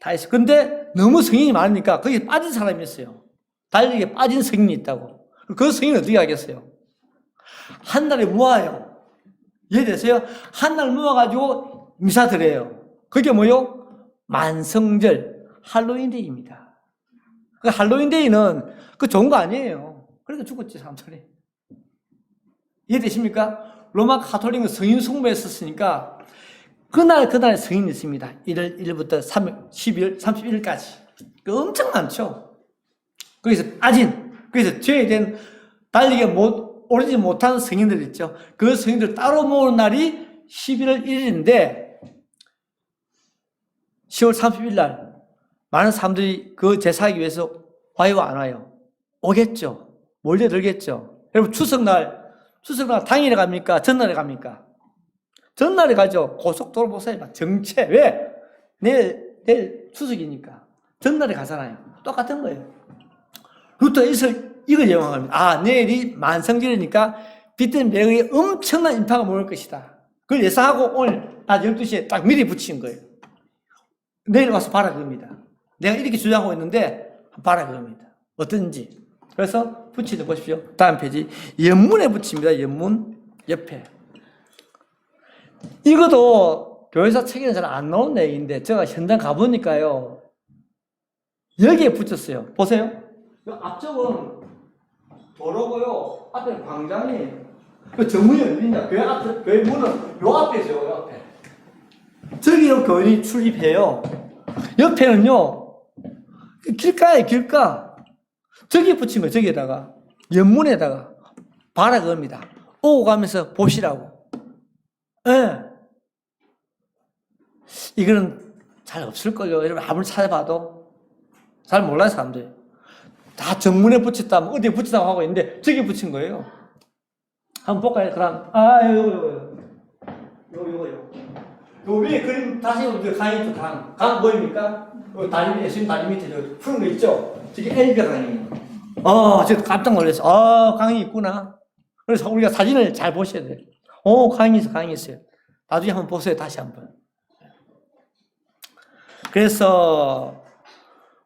다 있어요. 근데 너무 성인이 많으니까 거기에 빠진 사람이 있어요. 달리기에 빠진 성인이 있다고. 그 성인은 어떻게 하겠어요? 한 달에 모아요. 이해되세요? 한 날 모아가지고 미사 드려요. 그게 뭐요? 만성절 할로윈데이입니다. 그 할로윈데이는 그 좋은 거 아니에요. 그러니까 죽었지 사람들이. 이해되십니까? 로마 가톨릭은 성인 숭배했었으니까 그날 성인이 있습니다. 1월 1일부터 12월 31일까지. 엄청 많죠. 그래서 죄에 달리게 오르지 못한 성인들 있죠. 그 성인들 따로 모으는 날이 11월 1일인데 10월 30일 날 많은 사람들이 그 제사하기 위해서 와요, 안 와요? 오겠죠. 몰려들겠죠. 여러분 추석날 당일에 갑니까? 전날에 갑니까? 전날에 가죠. 고속도로 보세요. 정체. 왜? 내일 추석이니까. 전날에 가잖아요. 똑같은 거예요. 루터가 이걸 예언합니다. 내일이 만성절이니까 비트인베르의 엄청난 인파가 모일 것이다. 그걸 예상하고 오늘 낮 12시에 딱 미리 붙인 거예요. 내일 와서 봐라 그겁니다. 내가 이렇게 주장하고 있는데 봐라 그겁니다. 어떤지. 그래서 붙이는 보십시오. 다음 페이지. 연문에 붙입니다. 연문 옆에. 이것도 교회사 책에는 잘 안 나온 내용인데 제가 현장 가보니까요. 여기에 붙였어요. 보세요. 앞쪽은 도로고요. 앞에 광장이에요. 그 정문이 어디냐? 교회 문은 요 앞에죠. 요 앞에. 저기로 교인이 출입해요. 옆에는요. 길가에 길가. 저기 붙인 거예요. 저기에다가. 연문에다가. 봐라 그겁니다. 오고 가면서 보시라고. 예. 이거는 잘 없을걸요. 여러분 아무리 찾아봐도 잘 몰라요 사람들이. 다 전문에 붙였다, 어디에 붙였다고 하고 있는데 저기 붙인 거예요. 한번 볼까요? 그럼 요 위에 그림 다시 보면 강 보입니까? 다리 밑에 지금 다리 밑에 저 푸른 거 있죠? 저기 엘비아 강이에요. 제가 깜짝 놀랐어요. 강이 있구나. 그래서 우리가 사진을 잘 보셔야 돼요. 강이 있어요. 나중에 한번 보세요. 다시 한번. 그래서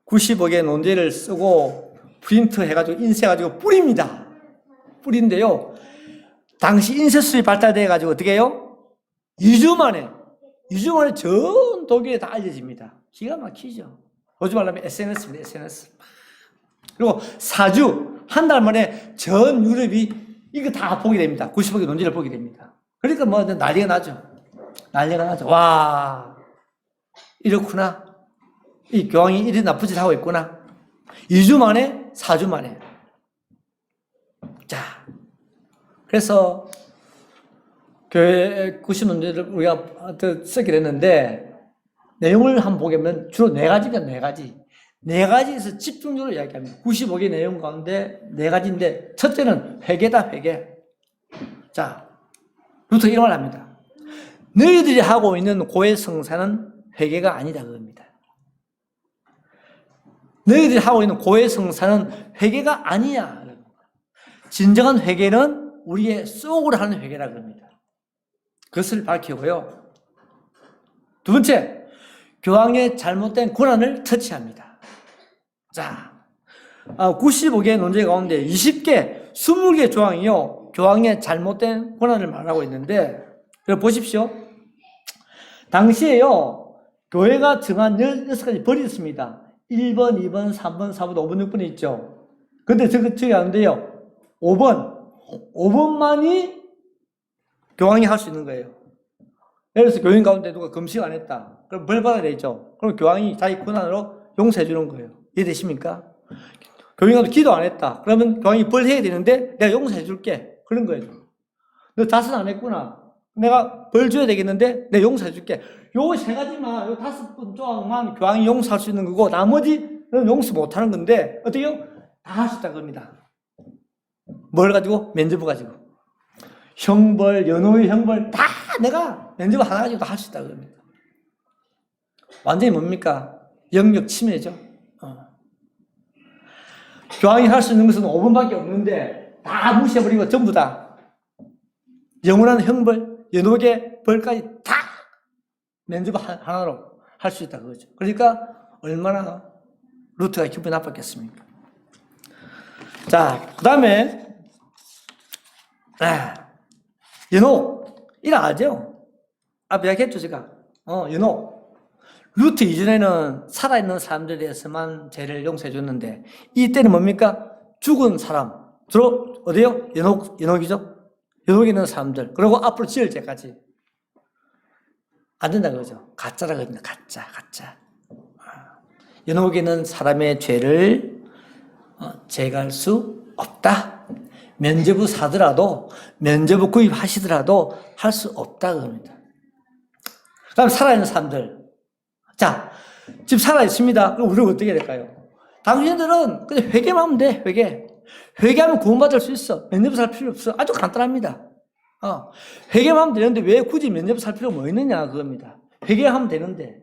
95개의 논제를 쓰고 프린트 해가지고 인쇄해가지고 뿌립니다. 뿌린데요. 당시 인쇄술이 발달돼가지고 어떻게 해요? 2주 만에 전 독일에 다 알려집니다. 기가 막히죠. 요즘 말하면 SNS입니다. SNS. 그리고 4주, 한 달 만에 전 유럽이 이거 다 보게 됩니다. 95개 논제를 보게 됩니다. 그러니까 뭐 난리가 나죠. 와, 이렇구나. 이 교황이 이리 나쁜 짓을 하고 있구나. 2주 만에, 4주 만에. 자, 그래서 교회 90문제를 우리가 쓰게 됐는데 내용을 한번 보게 되면 주로 4가지입니다. 4가지에서 집중적으로 이야기합니다. 95개 내용 가운데 4가지인데 첫째는 회개다, 회개. 자, 루터 이런 말 합니다. 너희들이 하고 있는 고해 성사는 회개가 아니다 그겁니다. 너희들이 하고 있는 고해 성사는 회개가 아니야. 진정한 회개는 우리의 속으로 하는 회개라 그럽니다. 그것을 밝히고요. 두 번째, 교황의 잘못된 권한을 터치합니다. 자, 95개의 논제 가운데 20개 조항이요. 교황의 잘못된 권한을 말하고 있는데, 보십시오. 당시에요, 교회가 정한 6가지 벌이 있습니다. 1번, 2번, 3번, 4번, 5번, 6번이 있죠. 근데 저기 안 돼요. 5번만이 교황이 할 수 있는 거예요. 예를 들어서 교인 가운데 누가 금식 안 했다. 그럼 벌 받아야 되죠. 그럼 교황이 자기 권한으로 용서해 주는 거예요. 이해되십니까? 교인 가운데 기도 안 했다. 그러면 교황이 벌 해야 되는데 내가 용서해 줄게. 그런 거예요. 너 자선 안 했구나. 내가 벌 줘야 되겠는데 내가 용서해 줄게. 요 3가지만, 요 5번 조항만 교황이 용서할 수 있는 거고 나머지는 용서 못 하는 건데 어떻게요? 다 할 수 있다는 겁니다. 뭘 가지고? 면죄부 가지고. 형벌, 연호의 형벌 다 내가 면죄부 하나 가지고 다 할 수 있다는 겁니다. 완전히 뭡니까? 영역 침해죠. 교황이 할 수 있는 것은 5번밖에 없는데 다 무시해버리고 전부 다 영원한 형벌, 연옥의 벌까지 다 면죄부 하나로 할 수 있다 그거죠. 그러니까 얼마나 루터가 기분이 나빴겠습니까? 자, 그 다음에 연옥. 일 알죠? 앞에 이야기했죠, 제가. 연옥. 루트 이전에는 살아있는 사람들에 대해서만 죄를 용서해 줬는데, 이때는 뭡니까? 죽은 사람. 주로, 어디요? 연옥이죠? 연옥에 있는 사람들. 그리고 앞으로 지을 죄까지. 안 된다 그러죠. 가짜라 그럽니다. 가짜. 연옥에 있는 사람의 죄를 제거할 수 없다. 면죄부 사더라도, 면죄부 구입하시더라도 할 수 없다 그럽니다. 그 다음 살아있는 사람들. 자, 지금 살아있습니다. 그럼 우리가 어떻게 해야 될까요? 당신들은 그냥 회개만 하면 돼, 회개. 회개하면 구원받을 수 있어. 면죄부 살 필요 없어. 아주 간단합니다. 회개만 하면 되는데 왜 굳이 면죄부 살 필요가 뭐 있느냐, 그겁니다. 회개하면 되는데.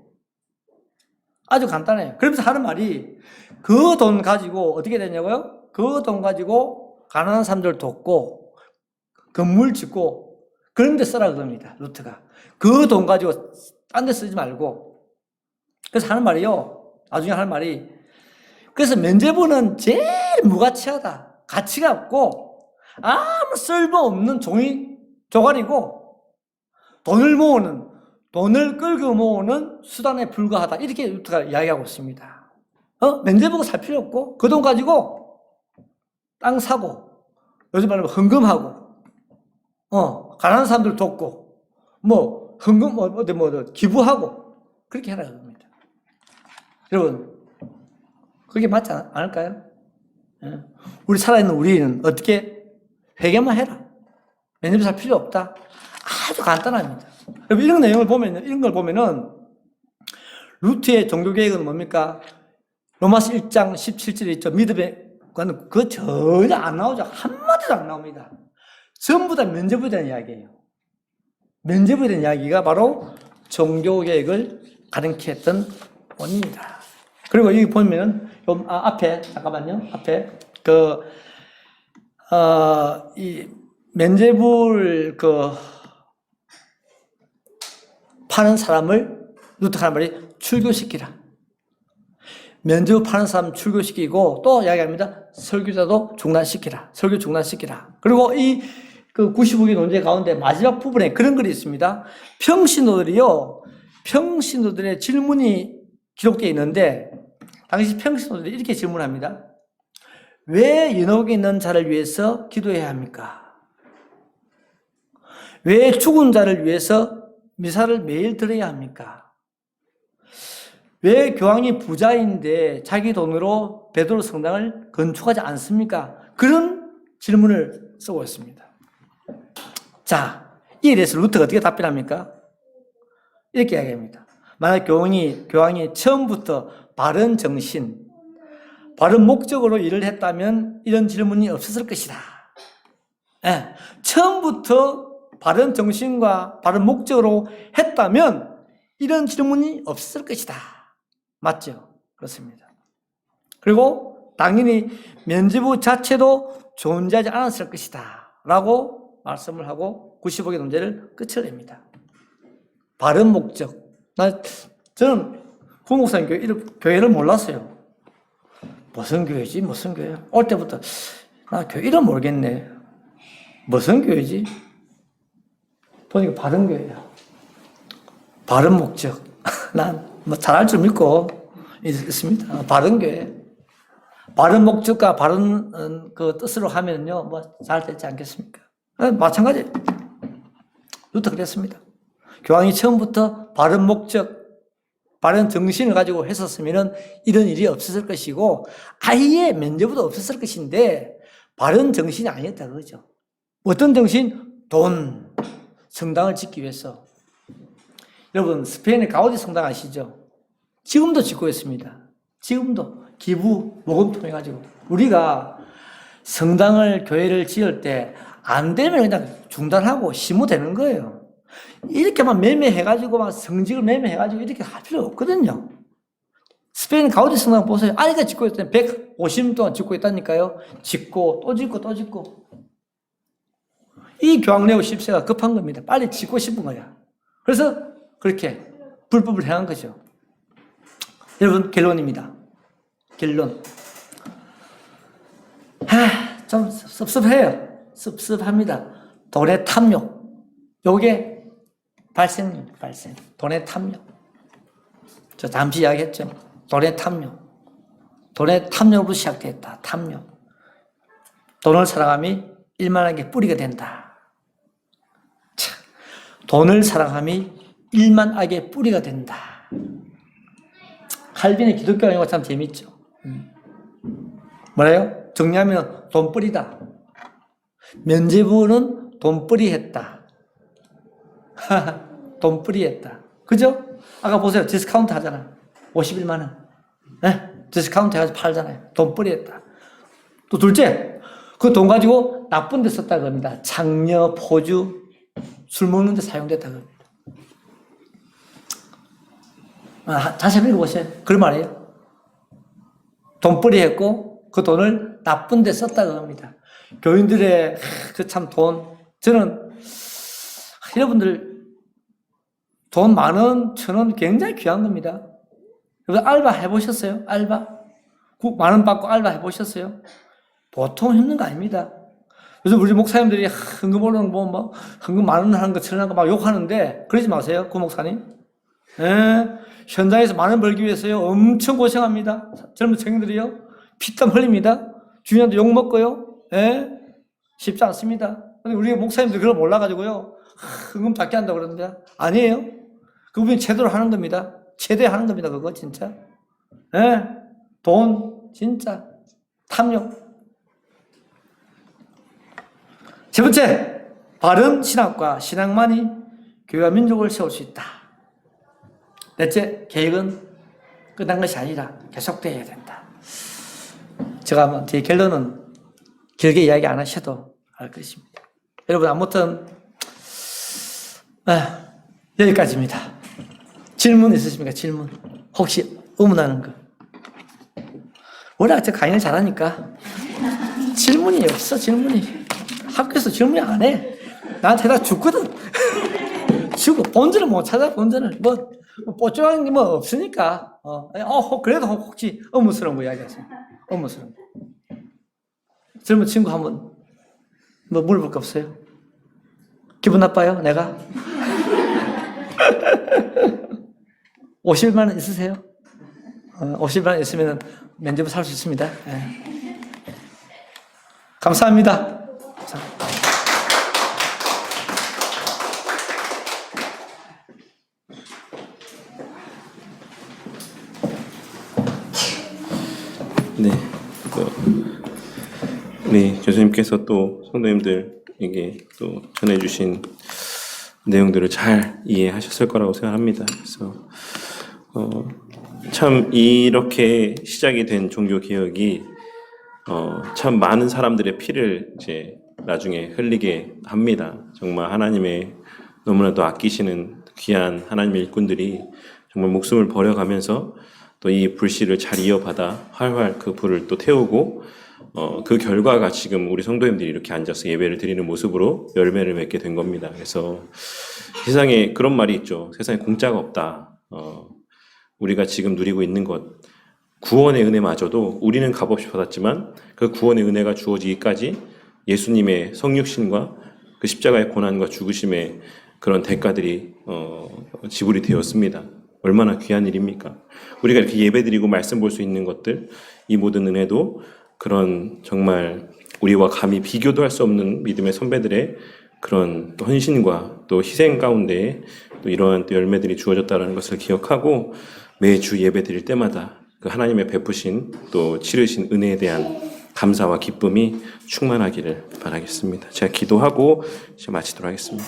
아주 간단해요. 그러면서 하는 말이 그 돈 가지고 어떻게 되냐고요? 그 돈 가지고 가난한 사람들 돕고 건물 짓고 그런 데 쓰라 그럽니다. 루트가. 그 돈 가지고 딴 데 쓰지 말고. 그래서 하는 말이요. 나중에 하는 말이 그래서 면죄부는 제일 무가치하다. 가치가 없고 아무 쓸모없는 종이 조각이고 돈을 끌고 모으는 수단에 불과하다. 이렇게 루트가 이야기하고 있습니다. 면죄부가 살 필요 없고 그 돈 가지고 땅 사고 요즘 말하면 헌금하고 가난한 사람들 돕고 기부하고 그렇게 하라 그럽니다. 여러분 그게 맞지 않을까요? 우리 살아있는 우리는 어떻게 회개만 해라. 면죄부 살 필요 없다. 아주 간단합니다. 여러분 이런 내용을 보면 이런 걸 보면은 루트의 종교 계획은 뭡니까? 로마서 1장 17절에 있죠. 믿음의 그건 그거 전혀 안 나오죠. 한마디도 안 나옵니다. 전부 다 면죄부에 대한 이야기예요. 면죄부에 대한 이야기가 바로 종교 계획을 가르쳤던 원인이다. 그리고 여기 보면은 앞에 잠깐만요. 앞에 이 면죄부를 파는 사람을 루트가 하는 말이 출교시키라. 면죄부 파는 사람 출교시키고 또 이야기합니다. 설교자도 중단시키라. 설교 중단시키라. 그리고 이 95개 논제 가운데 마지막 부분에 그런 글이 있습니다. 평신도들의 질문이 기록되어 있는데 당시 평신도들이 이렇게 질문합니다. 왜 연옥에 있는 자를 위해서 기도해야 합니까? 왜 죽은 자를 위해서 미사를 매일 드려야 합니까? 왜 교황이 부자인데 자기 돈으로 베드로 성당을 건축하지 않습니까? 그런 질문을 쓰고 있습니다. 자, 이에 대해서 루트가 어떻게 답변합니까? 이렇게 이야기합니다. 만약 교황이 처음부터 바른 정신, 바른 목적으로 일을 했다면 이런 질문이 없었을 것이다. 처음부터 바른 정신과 바른 목적으로 했다면 이런 질문이 없었을 것이다. 맞죠? 그렇습니다. 그리고 당연히 면죄부 자체도 존재하지 않았을 것이다. 라고 말씀을 하고 95개 논제를 끝을 냅니다. 바른 목적. 저는 구목사님 교회를 몰랐어요. 무슨 교회지? 무슨 교회야? 올 때부터 나 교회 이름 모르겠네. 무슨 교회지? 보니까 바른 교회야. 바른 목적. 난 뭐 잘할 줄 믿고 있습니다. 바른 교회. 바른 목적과 바른 그 뜻으로 하면요, 뭐 잘 되지 않겠습니까? 마찬가지. 루터 그랬습니다. 교황이 처음부터 바른 목적, 바른 정신을 가지고 했었으면 이런 일이 없었을 것이고 아예 면죄부도 없었을 것인데 바른 정신이 아니었다 그러죠. 어떤 정신? 돈, 성당을 짓기 위해서. 여러분 스페인의 가우디 성당 아시죠? 지금도 짓고 있습니다. 지금도 기부, 모금 통해 가지고 우리가 성당을 교회를 지을 때 안 되면 그냥 중단하고 심으되는 거예요. 이렇게만 매매해가지고 막 성직을 매매해가지고 이렇게 할 필요 없거든요. 스페인 가우디 성당 보세요. 아이가 짓고 있다니 150년 동안 짓고 있다니까요. 짓고 또 짓고 또 짓고. 이 교황레오 10세가 급한 겁니다. 빨리 짓고 싶은 거야. 그래서 그렇게 불법을 행한 거죠. 여러분 결론입니다. 결론. 좀 섭섭해요. 섭섭합니다. 돈의 탐욕. 요게 발생. 돈의 탐욕. 저 잠시 이야기했죠. 돈의 탐욕. 돈의 탐욕으로 시작됐다. 탐욕. 돈을 사랑함이 일만하게 뿌리가 된다. 참, 돈을 사랑함이 일만하게 뿌리가 된다. 칼빈의 기독교 용어가 참 재밌죠. 뭐래요? 정리하면 돈뿌리다. 면제부는 돈뿌리 했다. 돈뿌리 했다. 그죠? 아까 보세요. 디스카운트 하잖아. 51만 원. 네? 디스카운트 해가지고 팔잖아요. 돈뿌리 했다. 또 둘째, 그 돈 가지고 나쁜 데 썼다 그럽니다. 장려, 포주, 술 먹는 데 사용됐다 그럽니다. 다시 한번 읽어보세요. 그런 말이에요. 돈벌이 했고 그 돈을 나쁜 데 썼다 그럽니다. 교인들의 그 참 돈, 저는 여러분들 돈 10,000원, 1,000원 굉장히 귀한 겁니다. 여러분 알바 해보셨어요? 알바? 10,000원 받고 알바 해보셨어요? 보통 힘든 거 아닙니다. 그래서 우리 목사님들이 헌금 올라오는 거 보면 헌금 10,000원 하는 거, 1,000원 하는 거 막 욕하는데 그러지 마세요. 그 목사님. 예, 현장에서 10,000원 벌기 위해서요 엄청 고생합니다. 젊은 청년들이요 피땀 흘립니다. 주인한테 욕 먹고요. 예, 쉽지 않습니다. 근데 우리 목사님들 그걸 몰라가지고요 헌금 작게 한다고 그러는데 아니에요. 그분이 제대로 하는 겁니다. 최대 하는 겁니다. 그거 진짜. 예, 돈 진짜 탐욕. 세 번째, 바른 신학과 신앙만이 교회와 민족을 세울 수 있다. 넷째, 계획은 끝난 것이 아니라 계속되어야 된다. 제가 제 결론은 길게 이야기 안 하셔도 알 것입니다. 여러분 아무튼 여기까지입니다. 질문 있으십니까? 질문. 혹시 의문하는 거. 워낙 제가 강의를 잘하니까 질문이 없어. 질문이. 학교에서 질문 안 해. 나한테 다 죽거든. 죽어. 본전을 못 찾아. 본전을. 뭐 뽀ጮ한 게 뭐 없으니까. 그래도 혹시 의문스러운 거 이야기하세요. 의문스러운 거. 젊은 친구 한번 뭐 물어볼 거 없어요? 기분 나빠요? 내가? 50만 원 있으세요? 50만 원 있으면 면접을 살 수 있습니다. 네. 감사합니다. 네, 우리 교수님께서 또 성도님들에게 또 전해주신 내용들을 잘 이해하셨을 거라고 생각합니다. 그래서 참 이렇게 시작이 된 종교 개혁이 참 많은 사람들의 피를 이제 나중에 흘리게 합니다. 정말 하나님의 너무나도 아끼시는 귀한 하나님의 일꾼들이 정말 목숨을 버려가면서 또 이 불씨를 잘 이어받아 활활 그 불을 또 태우고 그 결과가 지금 우리 성도님들이 이렇게 앉아서 예배를 드리는 모습으로 열매를 맺게 된 겁니다. 그래서 세상에 그런 말이 있죠. 세상에 공짜가 없다. 우리가 지금 누리고 있는 것 구원의 은혜마저도 우리는 값없이 받았지만 그 구원의 은혜가 주어지기까지 예수님의 성육신과 그 십자가의 고난과 죽으심의 그런 대가들이 지불이 되었습니다. 얼마나 귀한 일입니까? 우리가 이렇게 예배드리고 말씀 볼 수 있는 것들, 이 모든 은혜도 그런 정말 우리와 감히 비교도 할 수 없는 믿음의 선배들의 그런 또 헌신과 또 희생 가운데 또 이러한 또 열매들이 주어졌다는 것을 기억하고 매주 예배드릴 때마다 그 하나님의 베푸신 또 치르신 은혜에 대한 감사와 기쁨이 충만하기를 바라겠습니다. 제가 기도하고 이제 마치도록 하겠습니다.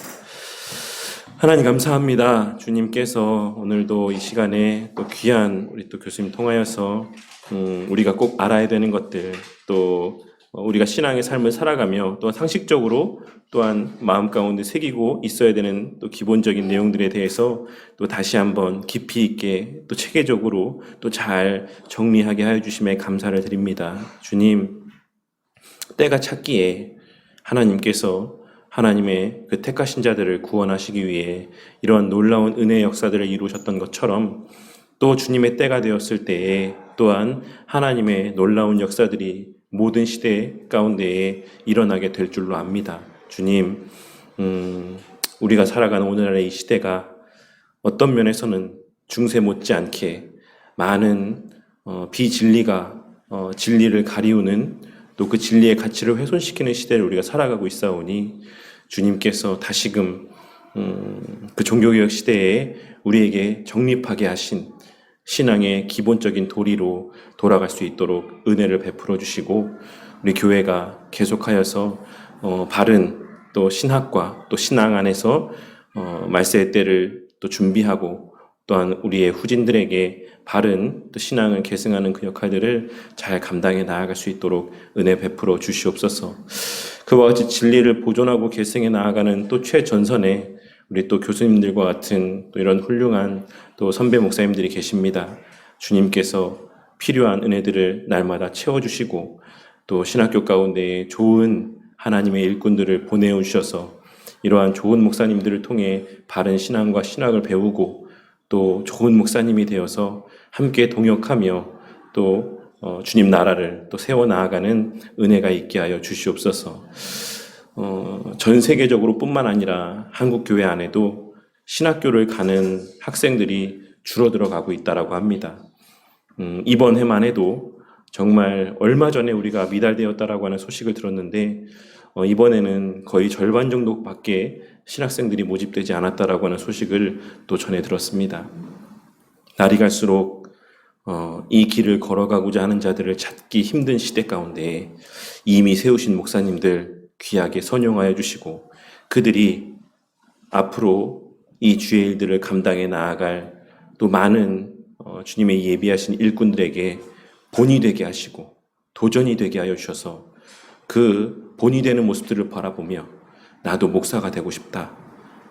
하나님 감사합니다. 주님께서 오늘도 이 시간에 또 귀한 우리 또 교수님 통하여서 우리가 꼭 알아야 되는 것들 또 우리가 신앙의 삶을 살아가며 또 상식적으로 또한 마음 가운데 새기고 있어야 되는 또 기본적인 내용들에 대해서 또 다시 한번 깊이 있게 또 체계적으로 또 잘 정리하게 하여 주심에 감사를 드립니다. 주님, 때가 찼기에 하나님께서 하나님의 그 택하신 자들을 구원하시기 위해 이러한 놀라운 은혜의 역사들을 이루셨던 것처럼 또 주님의 때가 되었을 때에 또한 하나님의 놀라운 역사들이 모든 시대 가운데에 일어나게 될 줄로 압니다. 주님, 우리가 살아가는 오늘날의 이 시대가 어떤 면에서는 중세 못지않게 많은 비진리가 진리를 가리우는 또 그 진리의 가치를 훼손시키는 시대를 우리가 살아가고 있사오니 주님께서 다시금 그 종교개혁 시대에 우리에게 정립하게 하신 신앙의 기본적인 도리로 돌아갈 수 있도록 은혜를 베풀어 주시고 우리 교회가 계속하여서 바른 또 신학과 또 신앙 안에서 말세의 때를 또 준비하고 또한 우리의 후진들에게 바른 또 신앙을 계승하는 그 역할들을 잘 감당해 나아갈 수 있도록 은혜 베풀어 주시옵소서. 그와 같이 진리를 보존하고 계승해 나아가는 또 최전선에 우리 또 교수님들과 같은 또 이런 훌륭한 또 선배 목사님들이 계십니다. 주님께서 필요한 은혜들을 날마다 채워주시고 또 신학교 가운데 좋은 하나님의 일꾼들을 보내어 주셔서 이러한 좋은 목사님들을 통해 바른 신앙과 신학을 배우고 또 좋은 목사님이 되어서 함께 동역하며 또 주님 나라를 또 세워나가는 은혜가 있게 하여 주시옵소서. 전 세계적으로 뿐만 아니라 한국 교회 안에도 신학교를 가는 학생들이 줄어들어 가고 있다라고 합니다. 이번 해만 해도 정말 얼마 전에 우리가 미달되었다라고 하는 소식을 들었는데 이번에는 거의 절반 정도밖에 신학생들이 모집되지 않았다라고 하는 소식을 또 전해 들었습니다. 날이 갈수록 이 길을 걸어가고자 하는 자들을 찾기 힘든 시대 가운데 이미 세우신 목사님들 귀하게 선용하여 주시고 그들이 앞으로 이 주의 일들을 감당해 나아갈 또 많은 주님의 예비하신 일꾼들에게 본이 되게 하시고 도전이 되게 하여 주셔서 그 본이 되는 모습들을 바라보며 나도 목사가 되고 싶다.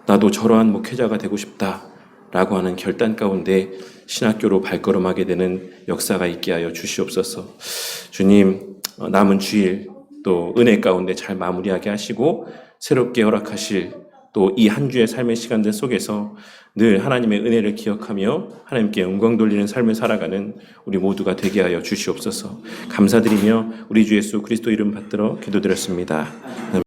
나도 저러한 목회자가 되고 싶다. 라고 하는 결단 가운데 신학교로 발걸음하게 되는 역사가 있게 하여 주시옵소서. 주님, 남은 주일 또 은혜 가운데 잘 마무리하게 하시고 새롭게 허락하실 또 이 한 주의 삶의 시간들 속에서 늘 하나님의 은혜를 기억하며 하나님께 영광 돌리는 삶을 살아가는 우리 모두가 되게 하여 주시옵소서. 감사드리며 우리 주 예수 그리스도 이름 받들어 기도드렸습니다.